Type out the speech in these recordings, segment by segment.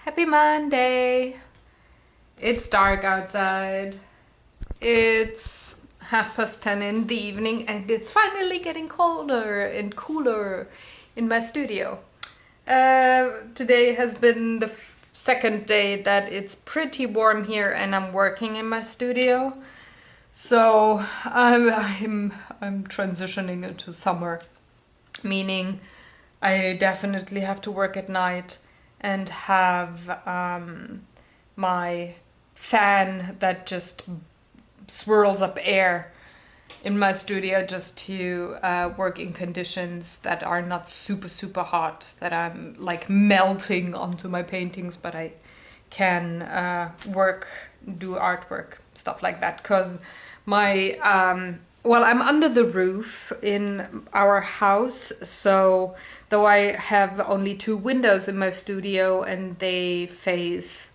Happy Monday! It's dark outside. It's 10:30 in the evening and it's finally getting colder and cooler in my studio. Today has been the second day that it's pretty warm here and I'm working in my studio. So I'm transitioning into summer, meaning I definitely have to work at night and have my fan that just swirls up air in my studio just to work in conditions that are not super hot, that I'm like melting onto my paintings, but I can do artwork, stuff like that. Because my I'm under the roof in our house, so though I have only 2 windows in my studio and they face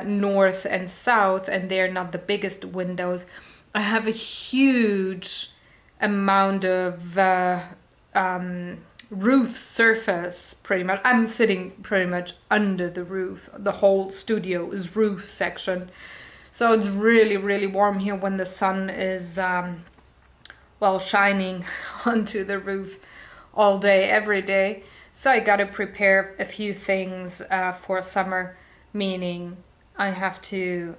north and south and they're not the biggest windows, I have a huge amount of roof surface, pretty much. I'm sitting pretty much under the roof. The whole studio is roof section. So it's really warm here when the sun is shining onto the roof all day, every day. So I gotta prepare a few things for summer, meaning I have to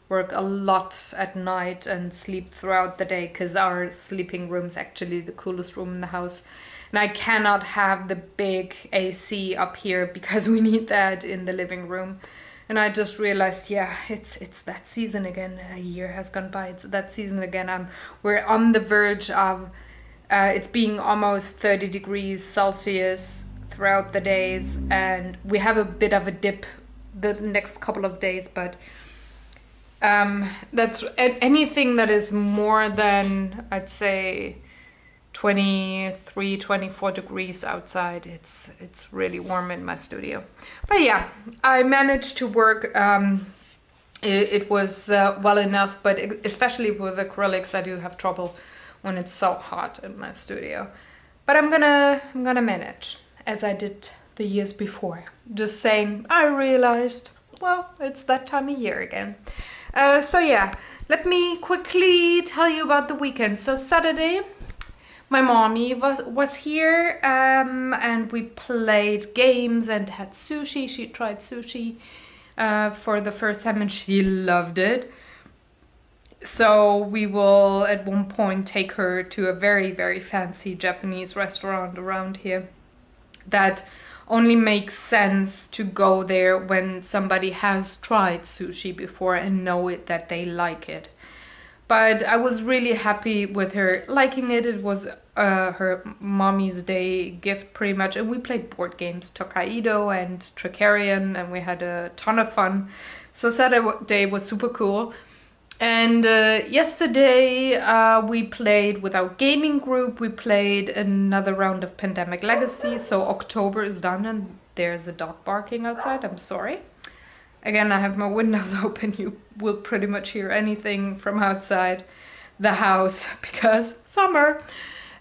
work a lot at night and sleep throughout the day, because our sleeping room is actually the coolest room in the house. And I cannot have the big AC up here because we need that in the living room. And I just realized, yeah, it's that season again. A year has gone by. It's that season again. We're on the verge of it's being almost 30 degrees Celsius throughout the days, and we have a bit of a dip the next couple of days, but that's anything that is more than, I'd say, 23, 24 degrees outside. It's really warm in my studio. But yeah, I managed to work. It was well enough, but especially with acrylics, I do have trouble when it's so hot in my studio. But I'm gonna manage, as I did the years before. Just saying, I realized, well, it's that time of year again. So yeah, let me quickly tell you about the weekend. So Saturday, my mommy was here and we played games and had sushi. She tried sushi for the first time and she loved it. So we will at one point take her to a very fancy Japanese restaurant around here that only makes sense to go there when somebody has tried sushi before and know it, that they like it. But I was really happy with her liking it. It was her mommy's day gift, pretty much. And we played board games, Tokaido and Tricarion, and we had a ton of fun. So Saturday was super cool. And yesterday we played with our gaming group. We played another round of Pandemic Legacy. So October is done and there's a dog barking outside. I'm sorry. Again, I have my windows open. You will pretty much hear anything from outside the house because summer.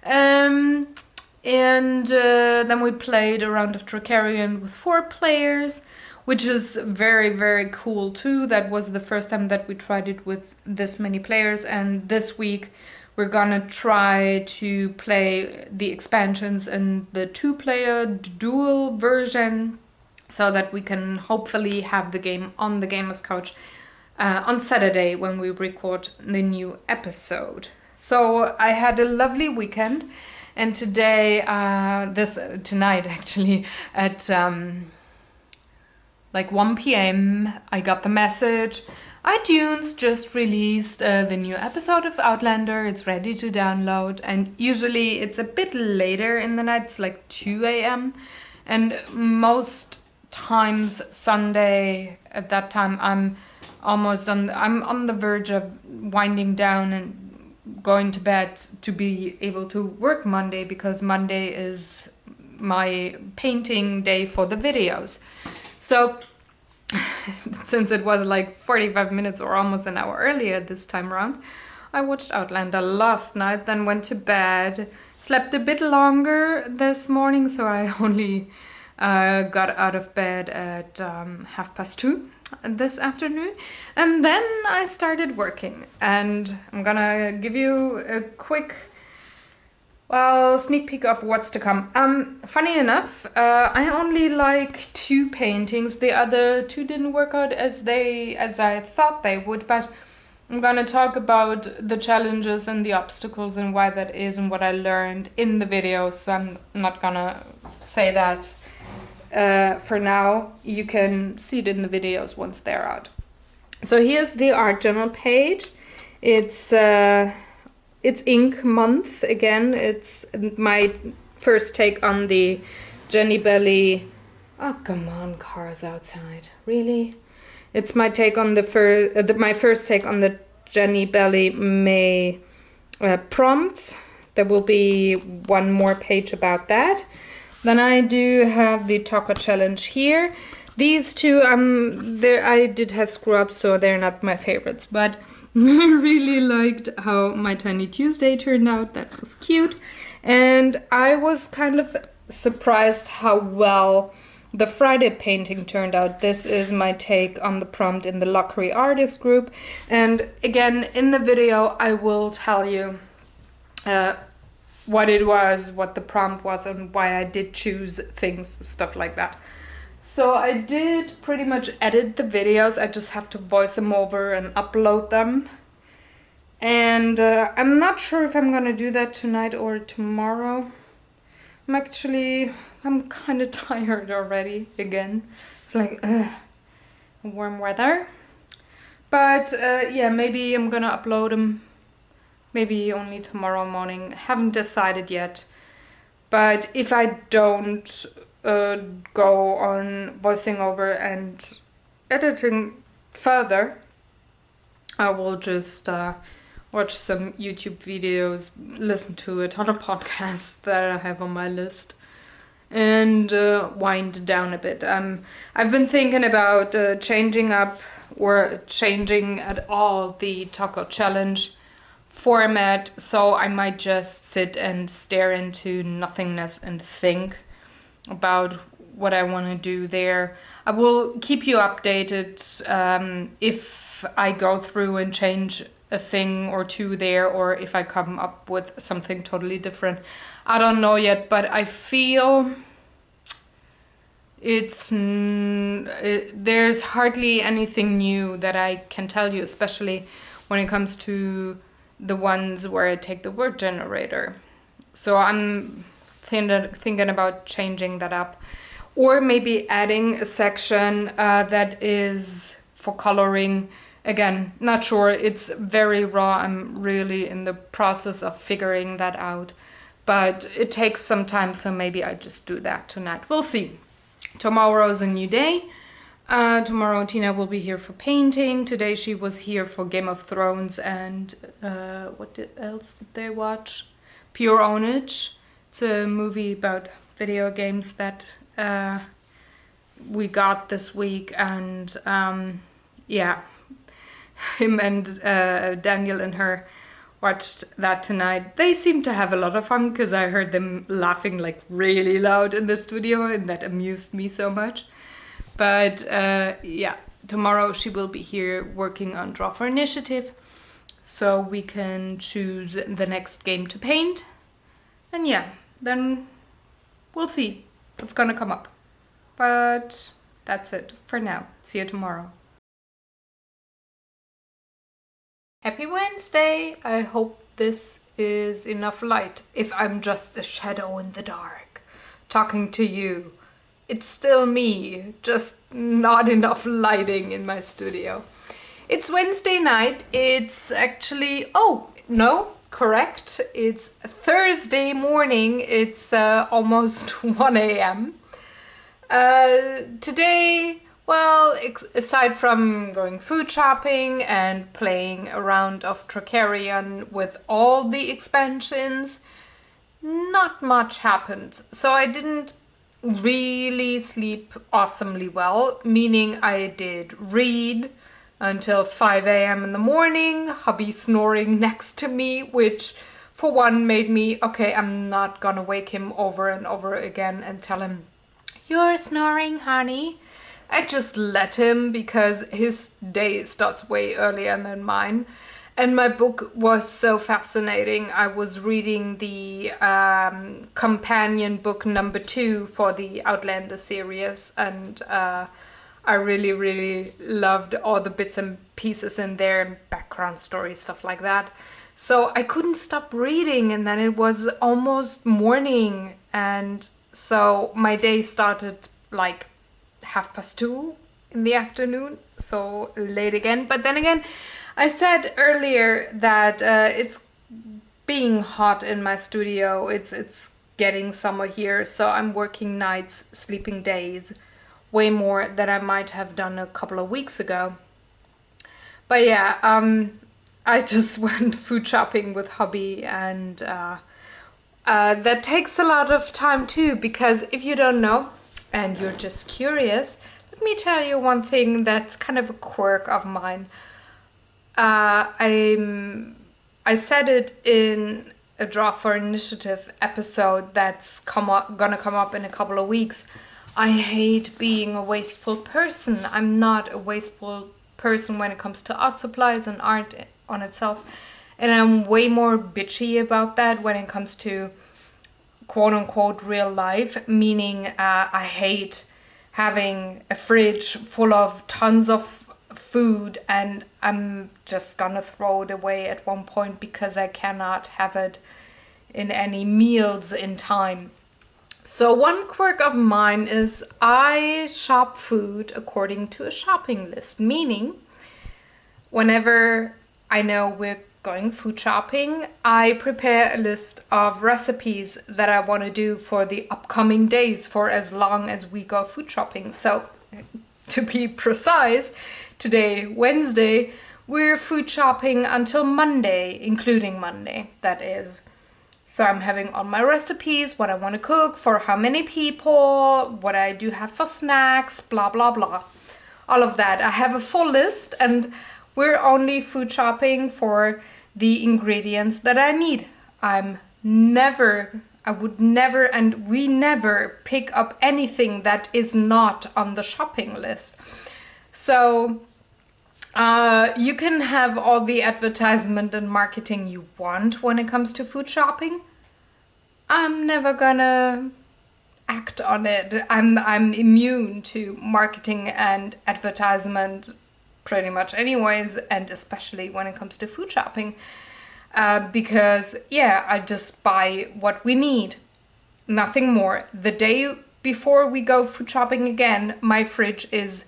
And then we played a round of Tricarion with 4 players, which is very cool too. That was the first time that we tried it with this many players. And this week we're gonna try to play the expansions in the 2-player dual version, so that we can hopefully have the game on the Gamers Couch on Saturday when we record the new episode. So I had a lovely weekend, and tonight actually at like 1 p.m. I got the message, iTunes just released the new episode of Outlander. It's ready to download, and usually it's a bit later in the night. It's like 2 a.m. and most times Sunday at that time I'm on the verge of winding down and going to bed to be able to work Monday, because Monday is my painting day for the videos. So since it was like 45 minutes or almost an hour earlier this time around, I watched Outlander last night, then went to bed, slept a bit longer this morning, so I only I got out of bed at 2:30 this afternoon, and then I started working. And I'm gonna give you a quick, well, sneak peek of what's to come. Funny enough, I only like 2 paintings. The other 2 didn't work out as I thought they would, but I'm gonna talk about the challenges and the obstacles and why that is and what I learned in the video. So I'm not gonna say that for now. You can see it in the videos once they're out. So here's the art journal page. It's ink month again. It's my first take on the Jenny Belly. Oh, come on, cars outside. Really? It's my take on my first take on the Jenny Belly May prompts. There will be one more page about that. Then I do have the taco challenge here. These 2, I did have screw ups, so they're not my favorites, but I really liked how my Tiny Tuesday turned out. That was cute. And I was kind of surprised how well the Friday painting turned out. This is my take on the prompt in the Lockery artist group. And again, in the video, I will tell you what it was, what the prompt was, and why I did choose things, stuff like that. So I did pretty much edit the videos. I just have to voice them over and upload them. And I'm not sure if I'm gonna do that tonight or tomorrow. I'm kind of tired already again. It's like warm weather. But yeah, maybe I'm gonna upload them. Maybe only tomorrow morning. Haven't decided yet. But if I don't go on voicing over and editing further, I will just watch some YouTube videos, listen to a ton of podcasts that I have on my list, and wind down a bit. I've been thinking about changing up or changing at all the taco challenge format, so I might just sit and stare into nothingness and think about what I want to do there. I will keep you updated if I go through and change a thing or 2 there, or if I come up with something totally different. I don't know yet, but I feel there's hardly anything new that I can tell you, especially when it comes to the ones where I take the word generator. So I'm thinking about changing that up, or maybe adding a section that is for coloring. Again, not sure. It's very raw. I'm really in the process of figuring that out, but it takes some time, so maybe I just do that tonight. We'll see. Tomorrow's a new day. Tomorrow Tina will be here for painting. Today she was here for Game of Thrones and what else did they watch? Pure Ownage. It's a movie about video games that we got this week, and yeah, him and Daniel and her watched that tonight. They seem to have a lot of fun because I heard them laughing like really loud in the studio, and that amused me so much. But yeah, tomorrow she will be here working on Draw for Initiative, so we can choose the next game to paint. And yeah, then we'll see what's gonna come up. But that's it for now. See you tomorrow. Happy Wednesday! I hope this is enough light. If I'm just a shadow in the dark, talking to you. It's still me, just not enough lighting in my studio. It's Wednesday night. It's actually, oh, no, correct. It's Thursday morning. It's almost 1 a.m. Today, well, aside from going food shopping and playing a round of Tricarion with all the expansions, not much happened. So I didn't really sleep awesomely well, meaning I did read until 5 a.m. in the morning, hubby snoring next to me, which for one made me, okay, I'm not gonna wake him over and over again and tell him "You're snoring, honey." I just let him because his day starts way earlier than mine. And my book was so fascinating. I was reading the companion book number 2 for the Outlander series, and I really, really loved all the bits and pieces in there and background stories, stuff like that. So I couldn't stop reading, and then it was almost morning, and so my day started like 2:30 in the afternoon, so late again. But then again, I said earlier that it's being hot in my studio. It's getting summer here, so I'm working nights, sleeping days, way more than I might have done a couple of weeks ago. But yeah, I just went food shopping with hubby, and that takes a lot of time too, because if you don't know and you're just curious, let me tell you one thing that's kind of a quirk of mine. I said it in a Draw for Initiative episode that's gonna come up in a couple of weeks. I hate being a wasteful person. I'm not a wasteful person when it comes to art supplies and art on itself. And I'm way more bitchy about that when it comes to quote unquote real life, meaning I hate having a fridge full of tons of food and I'm just gonna throw it away at one point because I cannot have it in any meals in time. So one quirk of mine is I shop food according to a shopping list, meaning whenever I know we're going food shopping, I prepare a list of recipes that I want to do for the upcoming days for as long as we go food shopping. So to be precise, today, Wednesday, we're food shopping until Monday, including Monday, that is. So I'm having all my recipes, what I want to cook, for how many people, what I do have for snacks, blah, blah, blah. All of that. I have a full list, and we're only food shopping for the ingredients that I need. I would never, and we never pick up anything that is not on the shopping list. So you can have all the advertisement and marketing you want when it comes to food shopping. I'm never gonna act on it. I'm immune to marketing and advertisement pretty much anyways, and especially when it comes to food shopping. Because yeah, I just buy what we need, nothing more. The day before we go food shopping again, my fridge is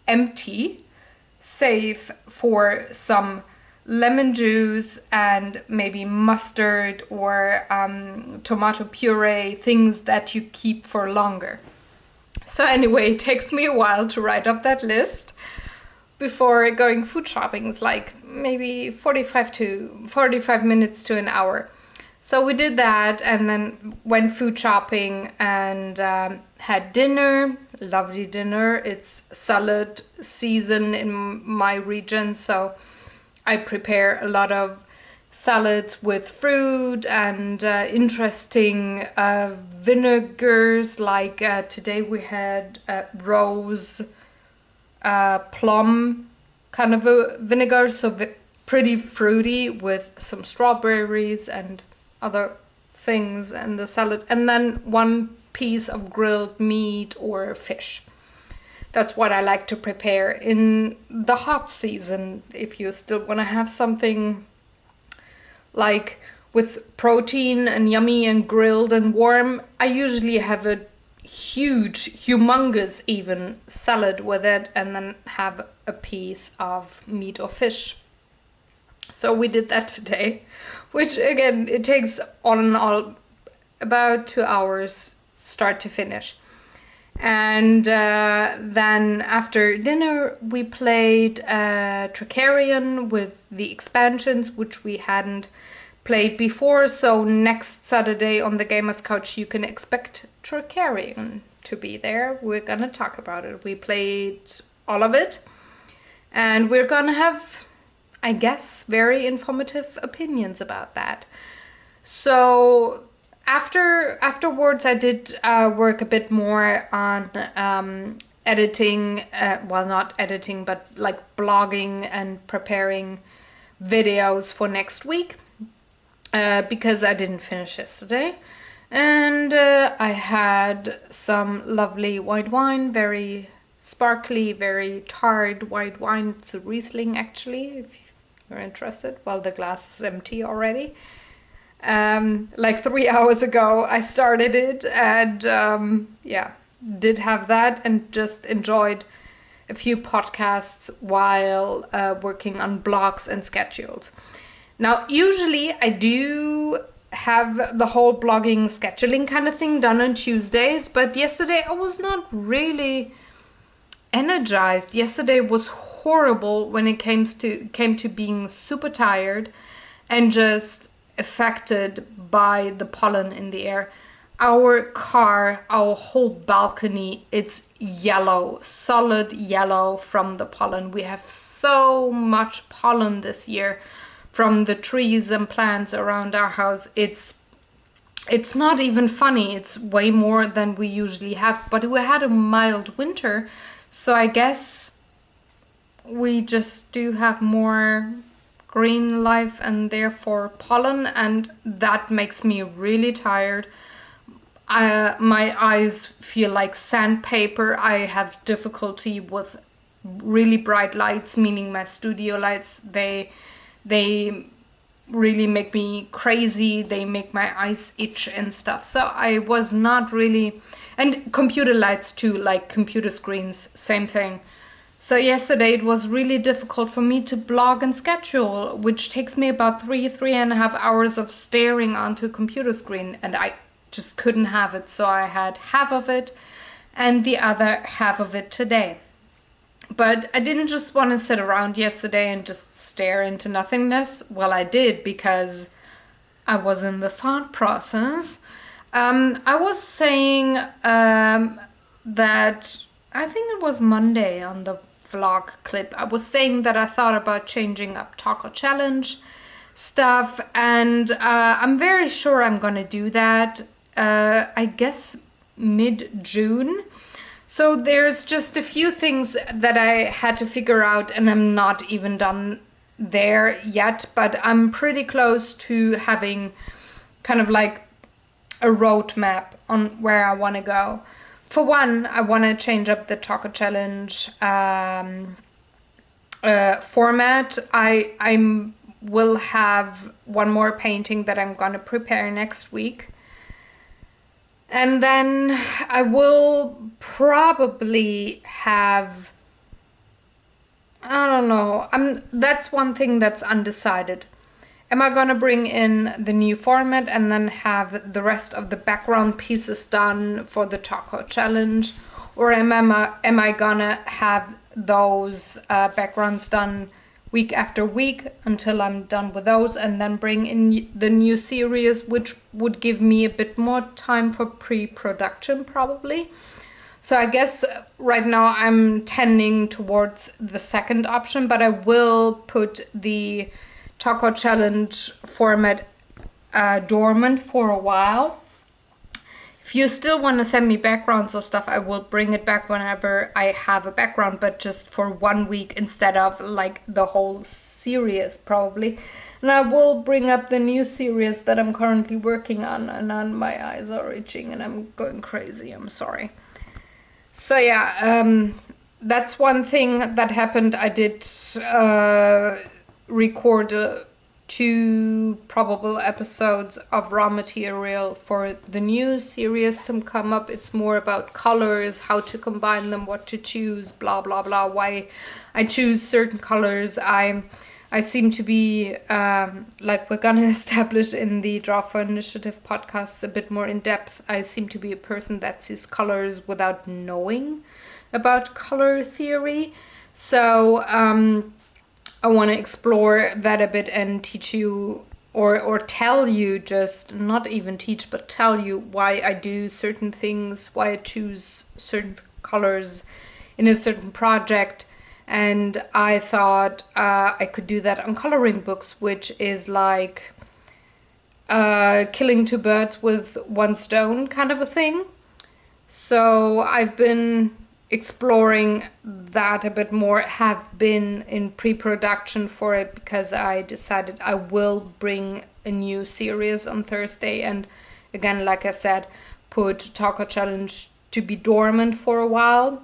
empty, save for some lemon juice and maybe mustard or tomato puree, things that you keep for longer. So anyway, it takes me a while to write up that list before going food shopping. It's like maybe 45 minutes to an hour. So we did that and then went food shopping and had dinner, lovely dinner. It's salad season in my region, so I prepare a lot of salads with fruit and interesting vinegars. Like today we had rose plum kind of a vinegar, so pretty fruity with some strawberries and other things in the salad, and then one piece of grilled meat or fish. That's what I like to prepare in the hot season. If you still want to have something like with protein and yummy and grilled and warm, I usually have a humongous even salad with it and then have a piece of meat or fish. So we did that today, which again, it takes all in all about 2 hours start to finish. And then after dinner we played Tricarion with the expansions, which we hadn't played before. So next Saturday on the Gamers Couch you can expect Tricarion to be there. We're gonna talk about it. We played all of it and we're gonna have, I guess, very informative opinions about that. So afterwards, I did work a bit more on editing. Well, not editing, but like blogging and preparing videos for next week because I didn't finish yesterday. And I had some lovely white wine, very sparkly, very tarred white wine. It's a Riesling, actually, if you're interested. Well, the glass is empty already. Like 3 hours ago, I started it, and yeah, did have that and just enjoyed a few podcasts while working on blogs and schedules. Now, usually I do have the whole blogging scheduling kind of thing done on Tuesdays, but yesterday I was not really energized. Yesterday was horrible when it came to being super tired and just affected by the pollen in the air. Our car, our whole balcony, it's yellow, solid yellow from the pollen. We have so much pollen this year from the trees and plants around our house. It's not even funny. It's way more than we usually have, but we had a mild winter, so I guess we just do have more green life and therefore pollen, and that makes me really tired. My eyes feel like sandpaper. I have difficulty with really bright lights, meaning my studio lights. They really make me crazy. They make my eyes itch and stuff. So I was not really, and computer lights too, like computer screens, same thing. So yesterday it was really difficult for me to blog and schedule, which takes me about 3.5 hours of staring onto a computer screen, and I just couldn't have it. So I had half of it and the other half of it today. But I didn't just want to sit around yesterday and just stare into nothingness. Well, I did, because I was in the thought process. I was saying that, I think it was Monday on the vlog clip, I was saying that I thought about changing up taco challenge stuff, and I'm very sure I'm gonna do that, I guess mid-June. So there's just a few things that I had to figure out, and I'm not even done there yet, but I'm pretty close to having kind of like a roadmap on where I want to go. For one, I want to change up the taco challenge format. I will have one more painting that I'm going to prepare next week. And then I will probably have, I don't know, that's one thing that's undecided. Am I gonna bring in the new format and then have the rest of the background pieces done for the taco challenge? Or am I gonna have those backgrounds done week after week until I'm done with those, and then bring in the new series, which would give me a bit more time for pre-production probably. So I guess right now I'm tending towards the second option, but I will put the taco challenge format dormant for a while. If you still want to send me backgrounds or stuff, I will bring it back whenever I have a background, but just for 1 week instead of like the whole series probably. And I will bring up the new series that I'm currently working on, and my eyes are itching and I'm going crazy. I'm sorry. So yeah, that's one thing that happened. I did record 2 probable episodes of raw material for the new series to come up. It's more about colors, how to combine them, what to choose, blah blah blah, why I choose certain colors. I seem to be like we're gonna establish in the Draw for Initiative podcasts a bit more in depth. I seem to be a person that sees colors without knowing about color theory. So I want to explore that a bit and teach you or tell you, just not even teach, but tell you why I do certain things, why I choose certain colors in a certain project. And I thought I could do that on coloring books, which is like killing two birds with one stone kind of a thing. So I've been exploring that a bit more, have been in pre-production for it because I decided I will bring a new series on Thursday, and again, like I said, put Taco Challenge to be dormant for a while.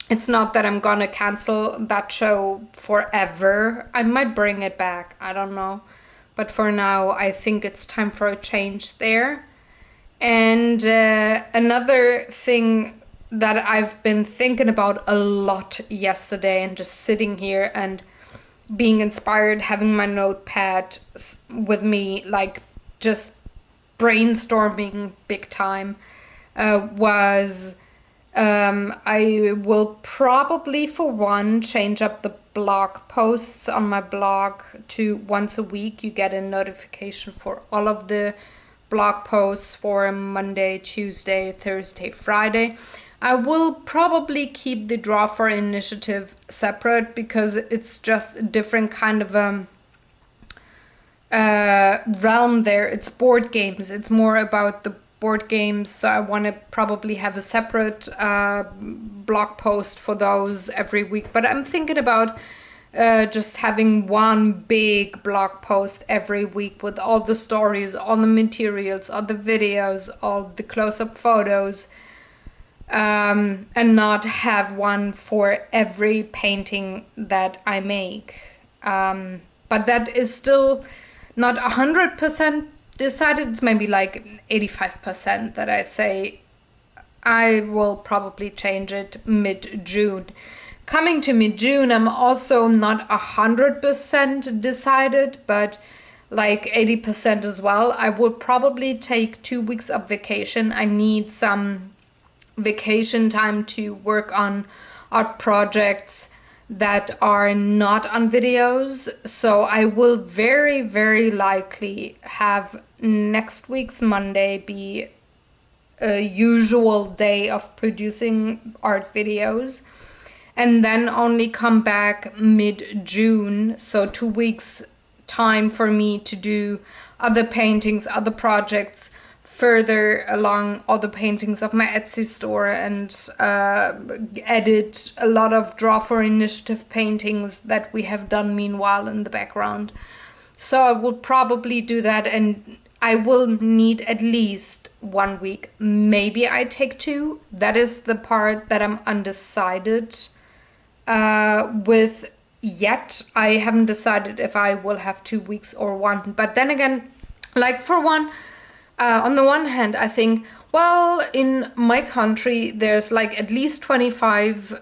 It's not that I'm gonna cancel that show forever. I might bring it back, I don't know. But for now, I think it's time for a change there. And another thing that I've been thinking about a lot yesterday, and just sitting here and being inspired, having my notepad with me, like just brainstorming big time, was I will probably, for one, change up the blog posts on my blog to once a week. You get a notification for all of the blog posts for Monday, Tuesday, Thursday, Friday. I will probably keep the Draw for Initiative separate because it's just a different kind of realm there. It's board games. It's more about the board games. So I want to probably have a separate blog post for those every week. But I'm thinking about just having one big blog post every week with all the stories, all the materials, all the videos, all the close-up photos, and not have one for every painting that I make. But that is still not 100% decided. It's maybe like 85% that I say I will probably change it mid-June. Coming to mid-June, I'm also not 100% decided, but like 80% as well. I will probably take 2 weeks of vacation. I need some vacation time to work on art projects that are not on videos. So I will very, very likely have next week's Monday be a usual day of producing art videos, and then only come back mid-June. So 2 weeks time for me to do other paintings, other projects, further along all the paintings of my Etsy store, and edit a lot of Draw for Initiative paintings that we have done meanwhile in the background. So I will probably do that, and I will need at least 1 week. Maybe I take 2. That is the part that I'm undecided with yet. I haven't decided if I will have 2 weeks or 1. But then again, like for one, on the one hand, I think, well, in my country, there's like at least 25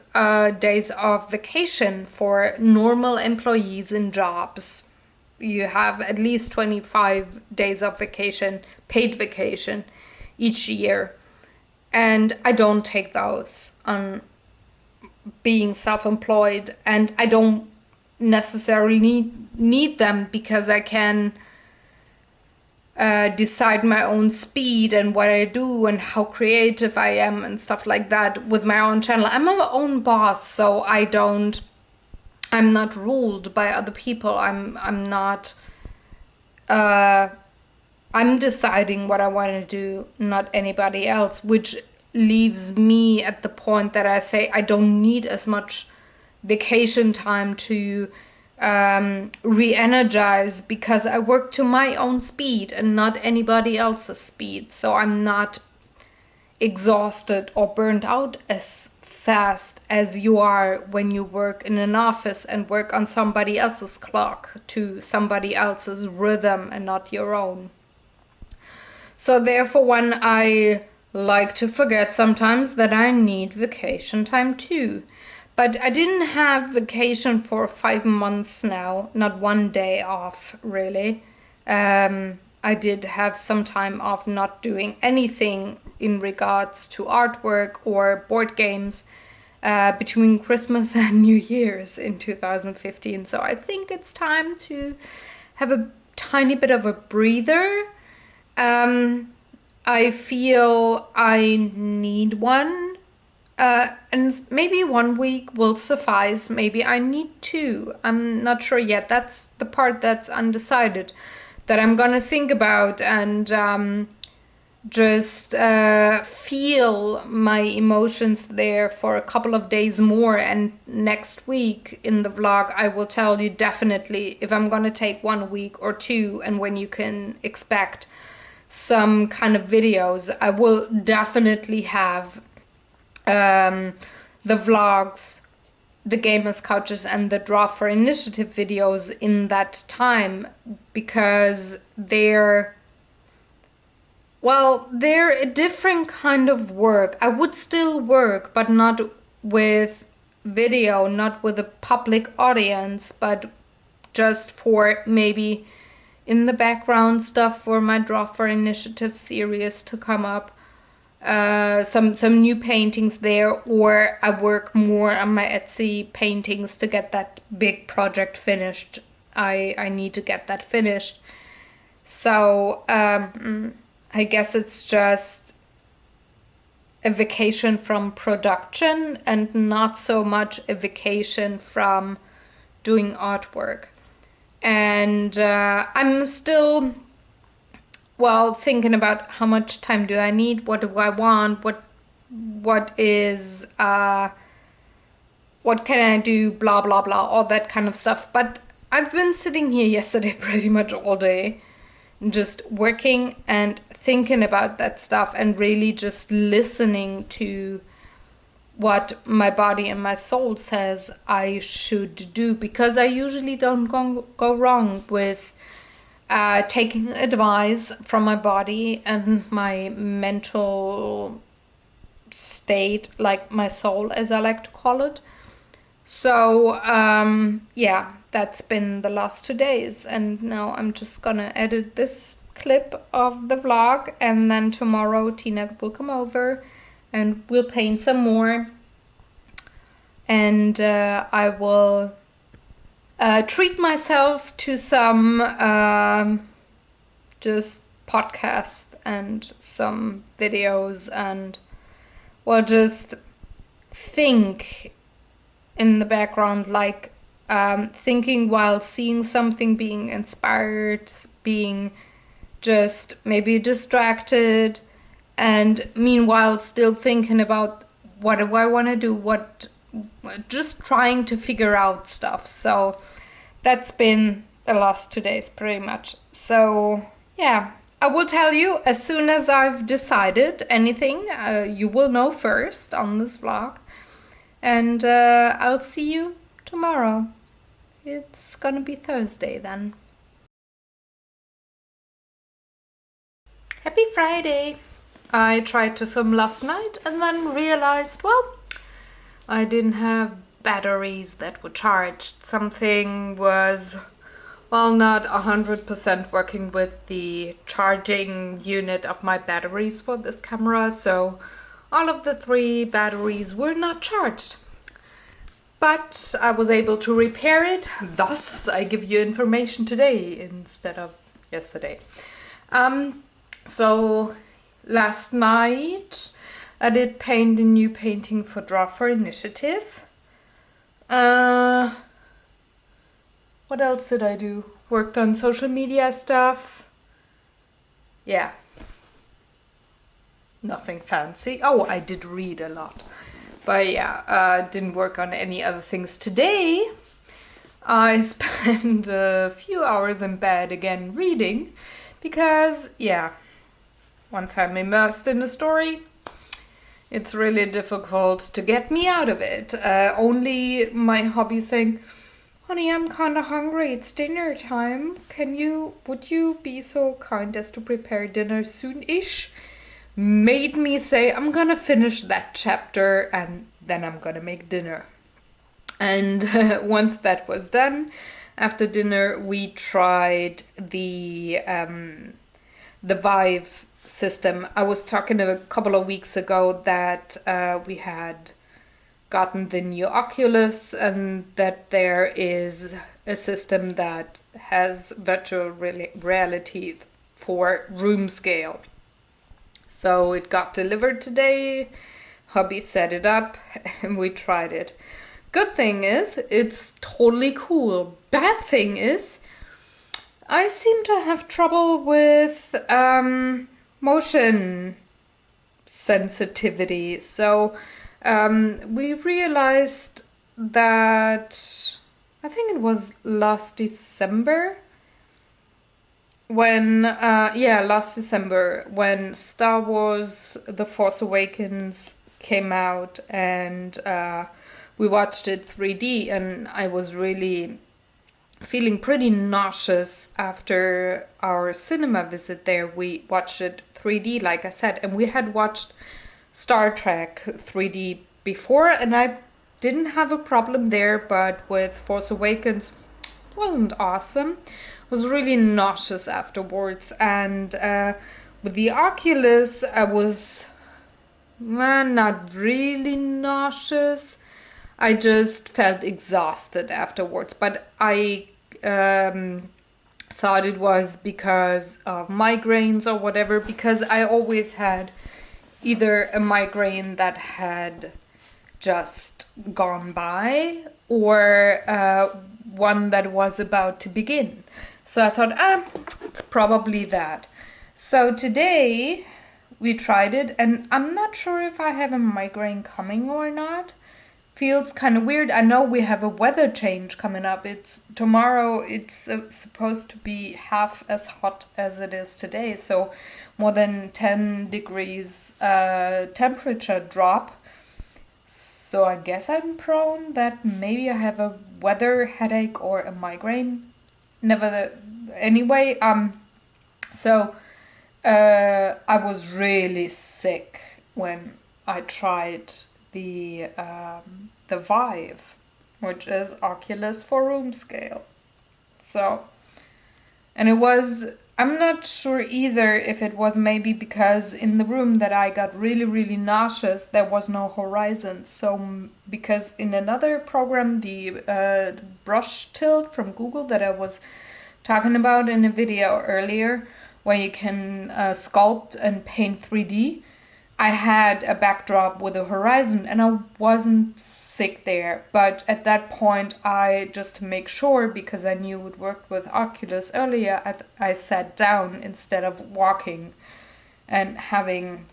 days of vacation for normal employees in jobs. You have at least 25 days of vacation, paid vacation, each year. And I don't take those on being self-employed, and I don't necessarily need them because I can decide my own speed and what I do and how creative I am and stuff like that with my own channel. I'm my own boss, so I'm not ruled by other people. I'm not I'm deciding what I want to do, not anybody else, which leaves me at the point that I say I don't need as much vacation time to re-energize, because I work to my own speed and not anybody else's speed. So I'm not exhausted or burned out as fast as you are when you work in an office and work on somebody else's clock to somebody else's rhythm and not your own. So therefore, when I like to forget sometimes that I need vacation time too. But I didn't have vacation for 5 months now, not 1 day off really. I did have some time off not doing anything in regards to artwork or board games between Christmas and New Year's in 2015. So I think it's time to have a tiny bit of a breather. I feel I need one. And maybe 1 week will suffice. Maybe I need 2. I'm not sure yet. That's the part that's undecided. that I'm gonna think about and just feel my emotions there for a couple of days more. And next week in the vlog, I will tell you definitely if I'm gonna take 1 week or two and when you can expect some kind of videos. I will definitely have the vlogs, the Gamers Couches and the Draw for Initiative videos in that time, because they're a different kind of work. I would still work, but not with video, not with a public audience, but just for maybe in the background stuff for my Draw for Initiative series to come up. Some new paintings there, or I work more on my Etsy paintings to get that big project finished. I need to get that finished. So I guess it's just a vacation from production and not so much a vacation from doing artwork. And I'm still, thinking about how much time do I need, what do I want, what is, what can I do, blah, blah, blah, all that kind of stuff. But I've been sitting here yesterday pretty much all day, just working and thinking about that stuff and really just listening to what my body and my soul says I should do, because I usually don't go wrong with taking advice from my body and my mental state, like my soul, as I like to call it. So yeah, that's been the last 2 days, and now I'm just gonna edit this clip of the vlog, and then tomorrow Tina will come over and we'll paint some more, and I will treat myself to some just podcasts and some videos, and just think in the background, like thinking while seeing something, being inspired, being just maybe distracted, and meanwhile still thinking about what do I want to do, just trying to figure out stuff. So that's been the last 2 days pretty much. So yeah, I will tell you as soon as I've decided anything. You will know first on this vlog, and I'll see you tomorrow. It's gonna be Thursday then. Happy Friday! I tried to film last night and then realized, I didn't have batteries that were charged. Something was, not 100% working with the charging unit of my batteries for this camera, so all of the 3 batteries were not charged. But I was able to repair it, thus I give you information today instead of yesterday. So last night I did paint a new painting for Draw for Initiative. What else did I do? Worked on social media stuff. Yeah. Nothing fancy. Oh, I did read a lot. But yeah, didn't work on any other things today. I spent a few hours in bed again reading because, once I'm immersed in a story, it's really difficult to get me out of it. Only my hobby saying, honey, I'm kind of hungry, it's dinner time. Would you be so kind as to prepare dinner soon-ish? Made me say, I'm gonna finish that chapter and then I'm gonna make dinner. And once that was done, after dinner, we tried the Vive system. I was talking a couple of weeks ago that we had gotten the new Oculus and that there is a system that has virtual reality for room scale. So it got delivered today, hubby set it up and we tried it. Good thing is, it's totally cool. Bad thing is, I seem to have trouble with motion sensitivity. So we realized that I think it was last December when, last December when Star Wars The Force Awakens came out and we watched it 3D, and I was really feeling pretty nauseous after our cinema visit there. We watched it 3D, like I said, and we had watched Star Trek 3D before, and I didn't have a problem there, but with Force Awakens, it wasn't awesome. I was really nauseous afterwards, and with the Oculus, I was not really nauseous. I just felt exhausted afterwards, but I thought it was because of migraines or whatever, because I always had either a migraine that had just gone by or one that was about to begin. So I thought, it's probably that. So today we tried it, and I'm not sure if I have a migraine coming or not. Feels kind of weird. I know we have a weather change coming up. It's tomorrow. It's supposed to be half as hot as it is today, so more than 10 degrees temperature drop. So I guess I'm prone that maybe I have a weather headache or a migraine. Anyway, so I was really sick when I tried the Vive, which is Oculus for room scale. So, and it was, I'm not sure either if it was maybe because in the room that I got really, really nauseous, there was no horizon. So, because in another program, the brush tilt from Google that I was talking about in a video earlier, where you can sculpt and paint 3D, I had a backdrop with a horizon and I wasn't sick there. But at that point, just to make sure, because I knew it worked with Oculus earlier, I sat down instead of walking and having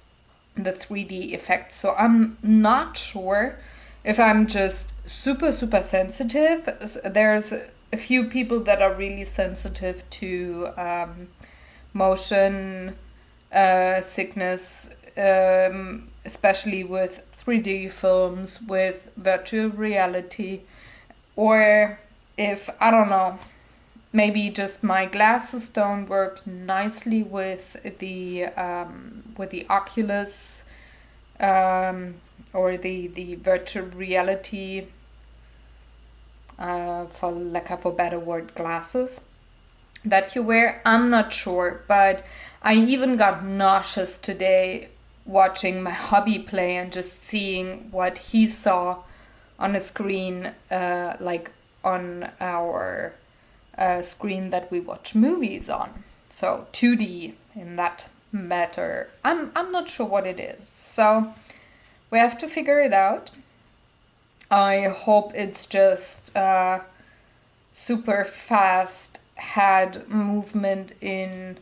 the 3D effect. So I'm not sure if I'm just super, super sensitive. There's a few people that are really sensitive to motion sickness, especially with 3D films, with virtual reality, or if, I don't know, maybe just my glasses don't work nicely with the Oculus or the virtual reality, for lack of a better word, glasses that you wear. I'm not sure, but I even got nauseous today watching my hubby play and just seeing what he saw on a screen, like on our screen that we watch movies on. So 2D in that matter. I'm not sure what it is. So we have to figure it out. I hope it's just super fast head movement in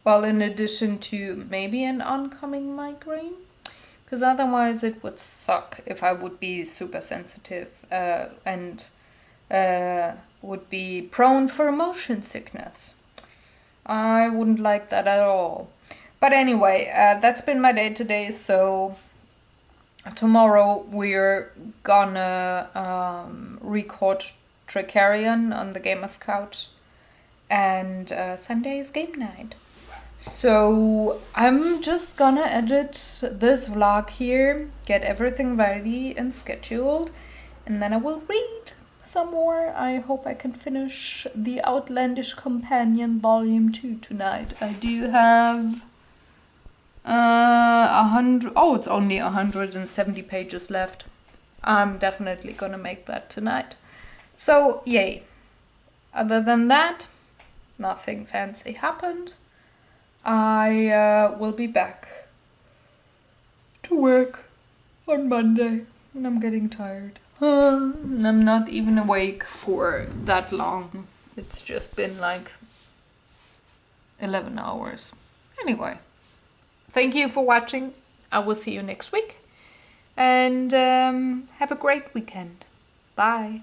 addition to maybe an oncoming migraine, because otherwise it would suck if I would be super sensitive and would be prone for motion sickness. I wouldn't like that at all. But anyway, that's been my day today. So tomorrow we're gonna record Tricarion on the Gamers Couch, and Sunday is game night. So I'm just gonna edit this vlog here, get everything ready and scheduled, and then I will read some more. I hope I can finish The Outlandish Companion Volume 2 tonight. I do have 100. Oh, it's only 170 pages left. I'm definitely gonna make that tonight. So, yay. Other than that, nothing fancy happened. I will be back to work on Monday, and I'm getting tired. And I'm not even awake for that long. It's just been like 11 hours. Anyway, thank you for watching. I will see you next week. And have a great weekend. Bye.